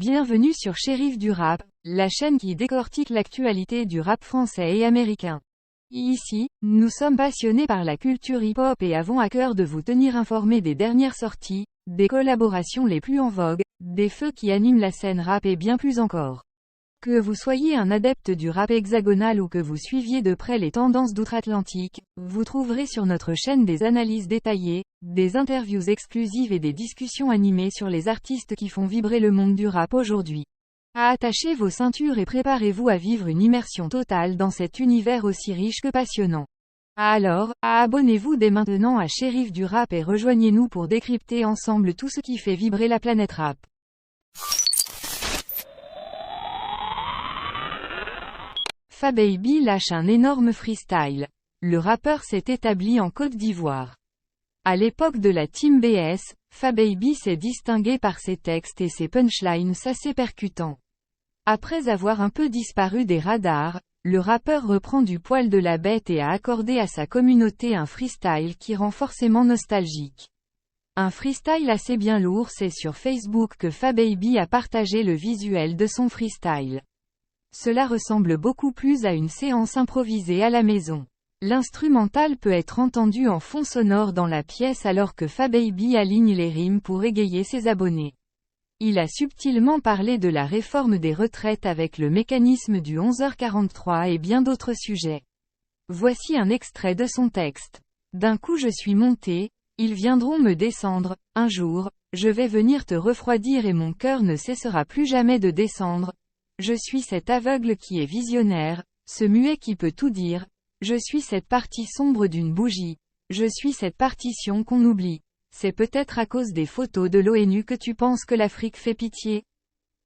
Bienvenue sur Shérif du Rap, la chaîne qui décortique l'actualité du rap français et américain. Ici, nous sommes passionnés par la culture hip-hop et avons à cœur de vous tenir informés des dernières sorties, des collaborations les plus en vogue, des feux qui animent la scène rap et bien plus encore. Que vous soyez un adepte du rap hexagonal ou que vous suiviez de près les tendances d'outre-Atlantique, vous trouverez sur notre chaîne des analyses détaillées, des interviews exclusives et des discussions animées sur les artistes qui font vibrer le monde du rap aujourd'hui. Attachez vos ceintures et préparez-vous à vivre une immersion totale dans cet univers aussi riche que passionnant. Alors, abonnez-vous dès maintenant à Shérif du Rap et rejoignez-nous pour décrypter ensemble tout ce qui fait vibrer la planète rap. Fababy lâche un énorme freestyle. Le rappeur s'est établi en Côte d'Ivoire. À l'époque de la Team BS, Fababy s'est distingué par ses textes et ses punchlines assez percutants. Après avoir un peu disparu des radars, le rappeur reprend du poil de la bête et a accordé à sa communauté un freestyle qui rend forcément nostalgique. Un freestyle assez bien lourd, c'est sur Facebook que Fababy a partagé le visuel de son freestyle. Cela ressemble beaucoup plus à une séance improvisée à la maison. L'instrumental peut être entendu en fond sonore dans la pièce alors que Fababy aligne les rimes pour égayer ses abonnés. Il a subtilement parlé de la réforme des retraites avec le mécanisme du 11h43 et bien d'autres sujets. Voici un extrait de son texte. D'un coup je suis monté, ils viendront me descendre, un jour, je vais venir te refroidir et mon cœur ne cessera plus jamais de descendre. Je suis cet aveugle qui est visionnaire, ce muet qui peut tout dire, je suis cette partie sombre d'une bougie, je suis cette partition qu'on oublie. C'est peut-être à cause des photos de l'ONU que tu penses que l'Afrique fait pitié.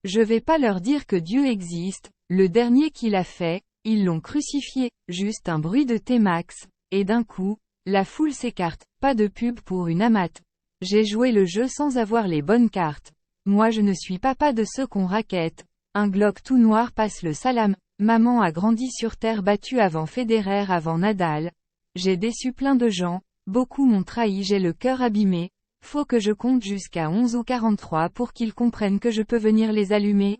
Je vais pas leur dire que Dieu existe, le dernier qui l'a fait, ils l'ont crucifié, juste un bruit de T-Max, et d'un coup, la foule s'écarte, pas de pub pour une amate. J'ai joué le jeu sans avoir les bonnes cartes. Moi je ne suis papa de ceux qu'on raquette. Un Glock tout noir passe le salam, maman a grandi sur terre battue avant Federer avant Nadal. J'ai déçu plein de gens, beaucoup m'ont trahi, j'ai le cœur abîmé, faut que je compte jusqu'à 11 ou 43 pour qu'ils comprennent que je peux venir les allumer.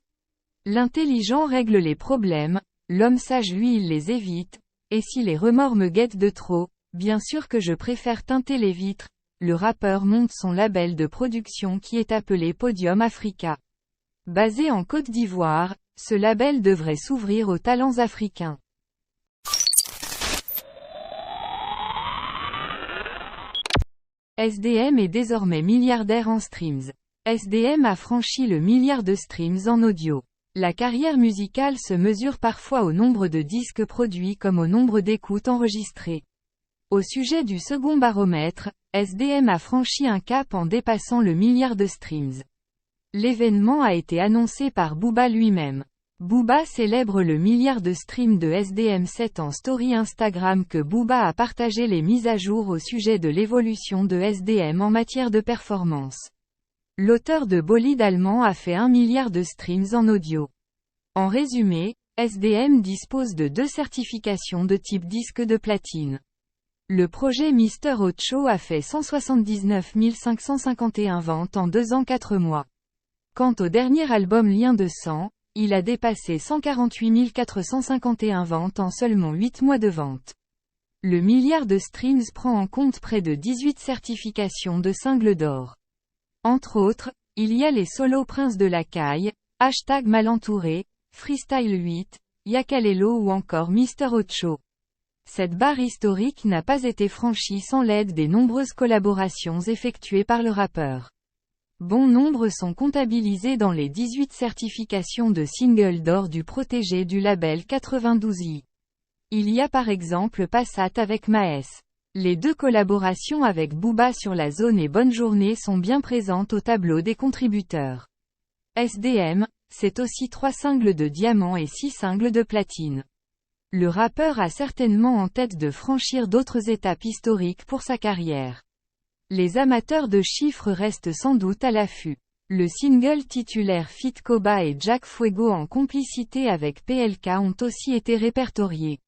L'intelligent règle les problèmes, l'homme sage lui il les évite, et si les remords me guettent de trop, bien sûr que je préfère teinter les vitres. Le rappeur monte son label de production qui est appelé Podium Africa. Basé en Côte d'Ivoire, ce label devrait s'ouvrir aux talents africains. SDM est désormais milliardaire en streams. SDM a franchi le milliard de streams en audio. La carrière musicale se mesure parfois au nombre de disques produits comme au nombre d'écoutes enregistrées. Au sujet du second baromètre, SDM a franchi un cap en dépassant le milliard de streams. L'événement a été annoncé par Booba lui-même. Booba célèbre le milliard de streams de SDM7 en story Instagram que Booba a partagé les mises à jour au sujet de l'évolution de SDM en matière de performance. L'auteur de Bolide allemand a fait 1 milliard de streams en audio. En résumé, SDM dispose de 2 certifications de type disque de platine. Le projet Mr. Ocho a fait 179 551 ventes en 2 ans 4 mois. Quant au dernier album Lien de sang, il a dépassé 148 451 ventes en seulement 8 mois de vente. Le milliard de streams prend en compte près de 18 certifications de cingle d'or. Entre autres, il y a les solos Prince de la Caille, #malentouré, Freestyle 8, Yakalelo ou encore Mr. Ocho. Cette barre historique n'a pas été franchie sans l'aide des nombreuses collaborations effectuées par le rappeur. Bon nombre sont comptabilisés dans les 18 certifications de single d'or du protégé du label 92i. Il y a par exemple Passat avec Maes. Les 2 collaborations avec Booba sur La Zone et Bonne Journée sont bien présentes au tableau des contributeurs. SDM, c'est aussi 3 cingles de diamant et 6 cingles de platine. Le rappeur a certainement en tête de franchir d'autres étapes historiques pour sa carrière. Les amateurs de chiffres restent sans doute à l'affût. Le single titulaire Fit Koba et Jack Fuego en complicité avec PLK ont aussi été répertoriés.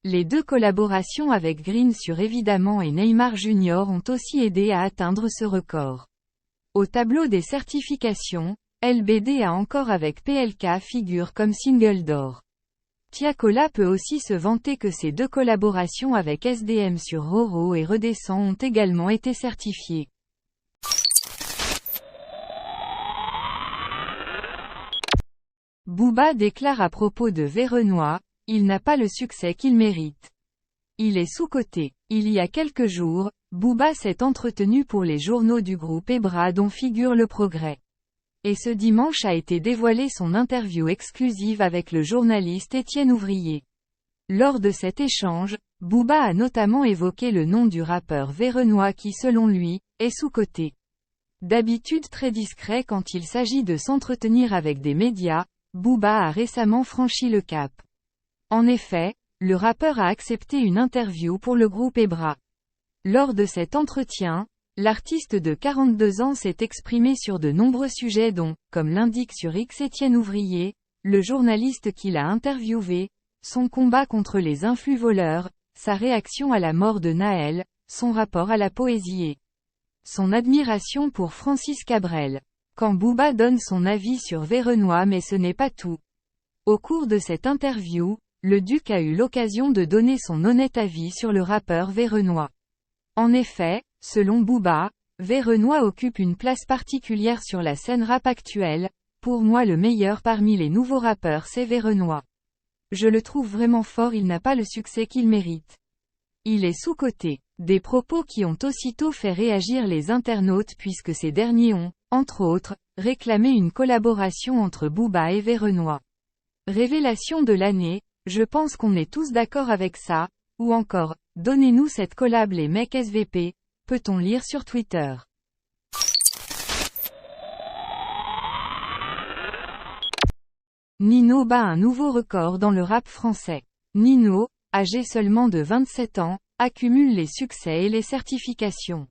Les 2 collaborations avec Green sur Évidemment et Neymar Jr ont aussi aidé à atteindre ce record. Au tableau des certifications, LBD a encore avec PLK figure comme single d'or. Tiakola peut aussi se vanter que ses 2 collaborations avec SDM sur Roro et Redescend ont également été certifiées. Booba déclare à propos de Verenois, il n'a pas le succès qu'il mérite. Il est sous-coté. Il y a quelques jours, Booba s'est entretenu pour les journaux du groupe Ebra dont figure Le Progrès. Et ce dimanche a été dévoilé son interview exclusive avec le journaliste Étienne Ouvrier. Lors de cet échange, Booba a notamment évoqué le nom du rappeur Verenois qui selon lui, est sous-coté. D'habitude très discret quand il s'agit de s'entretenir avec des médias, Booba a récemment franchi le cap. En effet, le rappeur a accepté une interview pour le groupe Ebra. Lors de cet entretien, l'artiste de 42 ans s'est exprimé sur de nombreux sujets dont, comme l'indique sur X Étienne Ouvrier, le journaliste qui l'a interviewé, son combat contre les influx voleurs, sa réaction à la mort de Naël, son rapport à la poésie et son admiration pour Francis Cabrel. Quand Booba donne son avis sur Verenois mais ce n'est pas tout. Au cours de cette interview, le Duc a eu l'occasion de donner son honnête avis sur le rappeur Verenois. En effet, selon Booba, Verenois occupe une place particulière sur la scène rap actuelle, pour moi le meilleur parmi les nouveaux rappeurs c'est Verenois. Je le trouve vraiment fort, il n'a pas le succès qu'il mérite. Il est sous-coté. Des propos qui ont aussitôt fait réagir les internautes puisque ces derniers ont, entre autres, réclamé une collaboration entre Booba et Verenois. Révélation de l'année, je pense qu'on est tous d'accord avec ça, ou encore, donnez-nous cette collab les mecs SVP, peut-on lire sur Twitter. Nino bat un nouveau record dans le rap français. Nino, âgé seulement de 27 ans, accumule les succès et les certifications.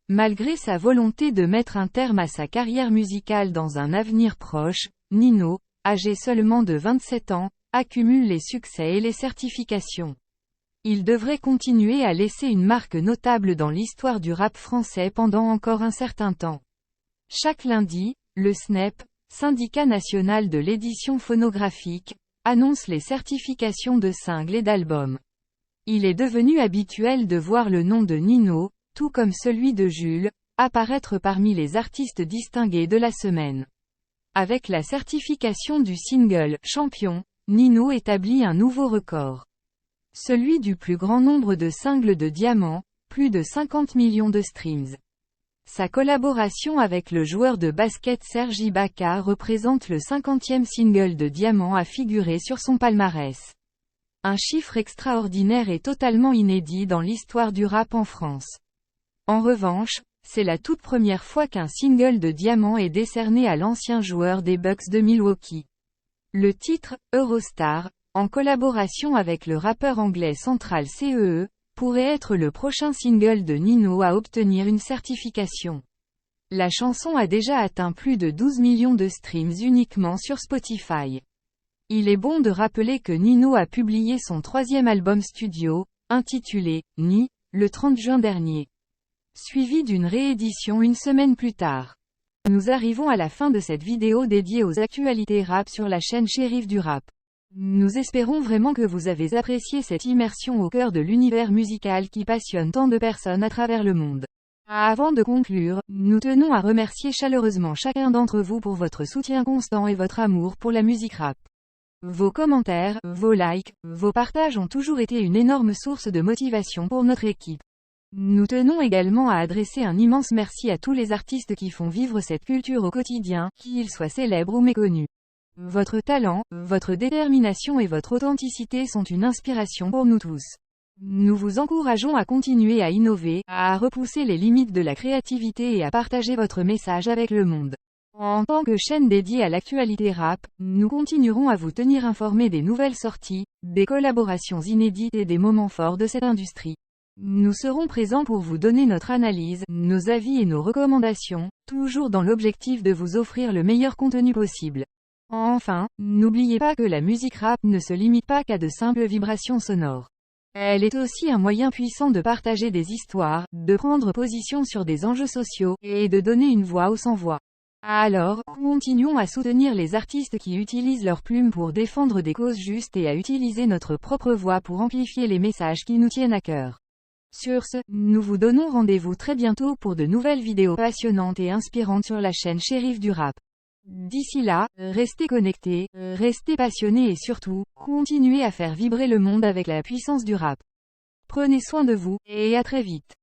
Malgré sa volonté de mettre un terme à sa carrière musicale dans un avenir proche, Nino, âgé seulement de 27 ans, accumule les succès et les certifications. Il devrait continuer à laisser une marque notable dans l'histoire du rap français pendant encore un certain temps. Chaque lundi, le SNEP, Syndicat national de l'édition phonographique, annonce les certifications de singles et d'albums. Il est devenu habituel de voir le nom de Nino, tout comme celui de Jules, apparaître parmi les artistes distingués de la semaine. Avec la certification du single « Champion », Nino établit un nouveau record. Celui du plus grand nombre de singles de diamant, plus de 50 millions de streams. Sa collaboration avec le joueur de basket Serge Ibaka représente le 50e single de diamant à figurer sur son palmarès. Un chiffre extraordinaire et totalement inédit dans l'histoire du rap en France. En revanche, c'est la toute première fois qu'un single de diamant est décerné à l'ancien joueur des Bucks de Milwaukee. Le titre, Eurostar, en collaboration avec le rappeur anglais Central CEE, pourrait être le prochain single de Nino à obtenir une certification. La chanson a déjà atteint plus de 12 millions de streams uniquement sur Spotify. Il est bon de rappeler que Nino a publié son 3e album studio, intitulé « Ni », le 30 juin dernier. Suivi d'une réédition une semaine plus tard. Nous arrivons à la fin de cette vidéo dédiée aux actualités rap sur la chaîne Shérif du Rap. Nous espérons vraiment que vous avez apprécié cette immersion au cœur de l'univers musical qui passionne tant de personnes à travers le monde. Avant de conclure, nous tenons à remercier chaleureusement chacun d'entre vous pour votre soutien constant et votre amour pour la musique rap. Vos commentaires, vos likes, vos partages ont toujours été une énorme source de motivation pour notre équipe. Nous tenons également à adresser un immense merci à tous les artistes qui font vivre cette culture au quotidien, qu'ils soient célèbres ou méconnus. Votre talent, votre détermination et votre authenticité sont une inspiration pour nous tous. Nous vous encourageons à continuer à innover, à repousser les limites de la créativité et à partager votre message avec le monde. En tant que chaîne dédiée à l'actualité rap, nous continuerons à vous tenir informés des nouvelles sorties, des collaborations inédites et des moments forts de cette industrie. Nous serons présents pour vous donner notre analyse, nos avis et nos recommandations, toujours dans l'objectif de vous offrir le meilleur contenu possible. Enfin, n'oubliez pas que la musique rap ne se limite pas qu'à de simples vibrations sonores. Elle est aussi un moyen puissant de partager des histoires, de prendre position sur des enjeux sociaux, et de donner une voix aux sans-voix. Alors, continuons à soutenir les artistes qui utilisent leurs plumes pour défendre des causes justes et à utiliser notre propre voix pour amplifier les messages qui nous tiennent à cœur. Sur ce, nous vous donnons rendez-vous très bientôt pour de nouvelles vidéos passionnantes et inspirantes sur la chaîne Shérif du Rap. D'ici là, restez connectés, restez passionnés et surtout, continuez à faire vibrer le monde avec la puissance du rap. Prenez soin de vous, et à très vite.